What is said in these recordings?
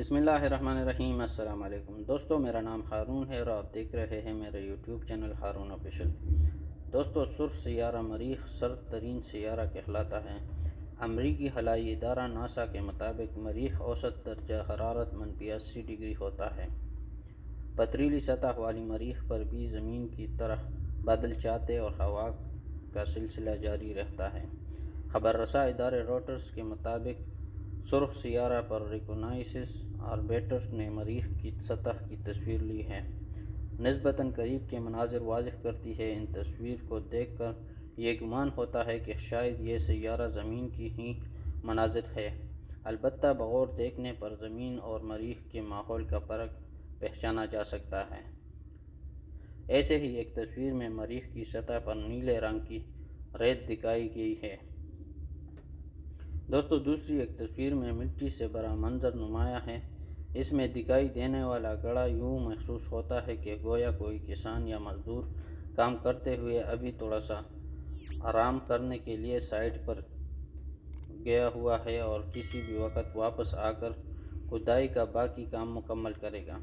بسم اللہ الرحمن الرحیم۔ السلام علیکم دوستو، میرا نام ہارون ہے اور آپ دیکھ رہے ہیں میرے یوٹیوب چینل ہارون آفیشل۔ دوستو، سرخ سیارہ مریخ سرد ترین سیارہ کہلاتا ہے۔ امریکی خلائی ادارہ ناسا کے مطابق مریخ اوسط درجہ حرارت -80 ڈگری ہوتا ہے۔ پتریلی سطح والی مریخ پر بھی زمین کی طرح بادل چھاتے اور ہوا کا سلسلہ جاری رہتا ہے۔ خبر رساں ادارے روٹرز کے مطابق سرخ سیارہ پر ریکونائسنس آربیٹر نے مریخ کی سطح کی تصویر لی ہے۔ نسبتاً قریب کے مناظر واضح کرتی ہے۔ ان تصویر کو دیکھ کر یہ گمان ہوتا ہے کہ شاید یہ سیارہ زمین کی ہی مناظر ہے، البتہ بغور دیکھنے پر زمین اور مریخ کے ماحول کا فرق پہچانا جا سکتا ہے۔ ایسے ہی ایک تصویر میں مریخ کی سطح پر نیلے رنگ کی ریت دکھائی گئی ہے۔ دوستو، دوسری ایک تصویر میں مٹی سے بھرا منظر نمایاں ہے۔ اس میں دکھائی دینے والا گڑھا یوں محسوس ہوتا ہے کہ گویا کوئی کسان یا مزدور کام کرتے ہوئے ابھی تھوڑا سا آرام کرنے کے لیے سائٹ پر گیا ہوا ہے اور کسی بھی وقت واپس آ کر کھدائی کا باقی کام مکمل کرے گا۔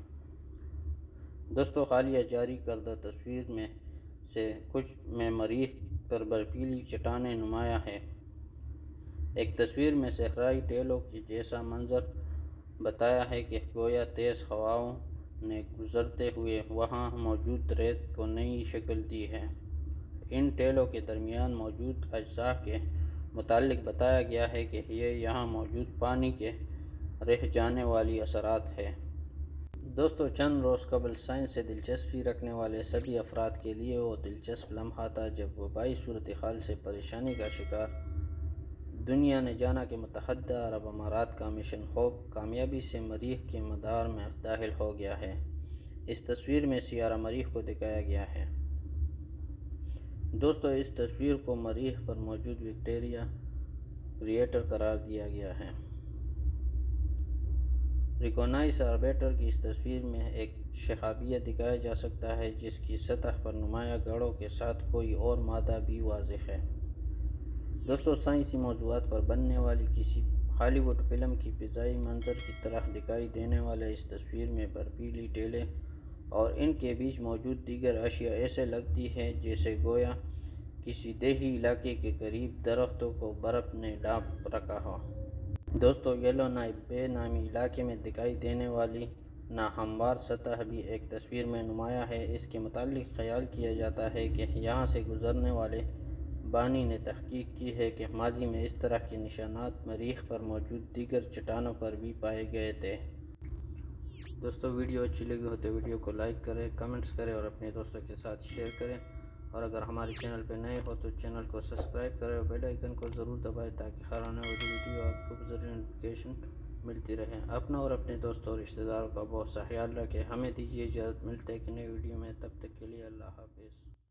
دوستو، حالیہ جاری کردہ تصویر میں سے کچھ میں مریخ پر برفیلی چٹانیں نمایاں ہیں۔ ایک تصویر میں صحرائی ٹیلوں کے جیسا منظر بتایا ہے کہ گویا تیز ہواؤں نے گزرتے ہوئے وہاں موجود ریت کو نئی شکل دی ہے۔ ان ٹیلوں کے درمیان موجود اجزاء کے متعلق بتایا گیا ہے کہ یہ یہاں موجود پانی کے رہ جانے والی اثرات ہیں۔ دوستو، چند روز قبل سائنس سے دلچسپی رکھنے والے سبھی افراد کے لیے وہ دلچسپ لمحہ تھا جب وبائی صورتحال سے پریشانی کا شکار دنیا نے جانا کہ متحدہ عرب امارات کا مشن ہوپ کامیابی سے مریخ کے مدار میں داخل ہو گیا ہے۔ اس تصویر میں سیارہ مریخ کو دکھایا گیا ہے۔ دوستو، اس تصویر کو مریخ پر موجود وکٹوریہ کریٹر قرار دیا گیا ہے۔ ریکونائسنس آربیٹر کی اس تصویر میں ایک شہابیہ دکھایا جا سکتا ہے جس کی سطح پر نمایاں گڑھوں کے ساتھ کوئی اور مادہ بھی واضح ہے۔ دوستو، سائنسی موضوعات پر بننے والی کسی ہالی ووڈ فلم کی فضائی منظر کی طرح دکھائی دینے والے اس تصویر میں برفیلی ٹیلیں اور ان کے بیچ موجود دیگر اشیاء ایسے لگتی ہیں جیسے گویا کسی دیہی علاقے کے قریب درختوں کو برف نے ڈھانپ رکھا ہو۔ دوستو، یلو نائب بے نامی علاقے میں دکھائی دینے والی ناہموار سطح بھی ایک تصویر میں نمایاں ہے۔ اس کے متعلق خیال کیا جاتا ہے کہ یہاں سے گزرنے والے بانی نے تحقیق کی ہے کہ ماضی میں اس طرح کے نشانات مریخ پر موجود دیگر چٹانوں پر بھی پائے گئے تھے۔ دوستو، ویڈیو اچھی لگی ہو تو ویڈیو کو لائک کریں، کمنٹس کریں اور اپنے دوستوں کے ساتھ شیئر کریں، اور اگر ہمارے چینل پہ نئے ہو تو چینل کو سبسکرائب کریں اور بیل آئیکن کو ضرور دبائیں تاکہ ہر آنے والی ویڈیو آپ کو بذریعہ نوٹیفیکیشن ملتی رہے۔ اپنا اور اپنے دوستوں اور رشتہ داروں کا بہت سا خیال رکھیں۔ ہمیں دیجیے اجازت، ملتے ہیں ایک نئے ویڈیو میں، تب تک کے لیے اللہ حافظ۔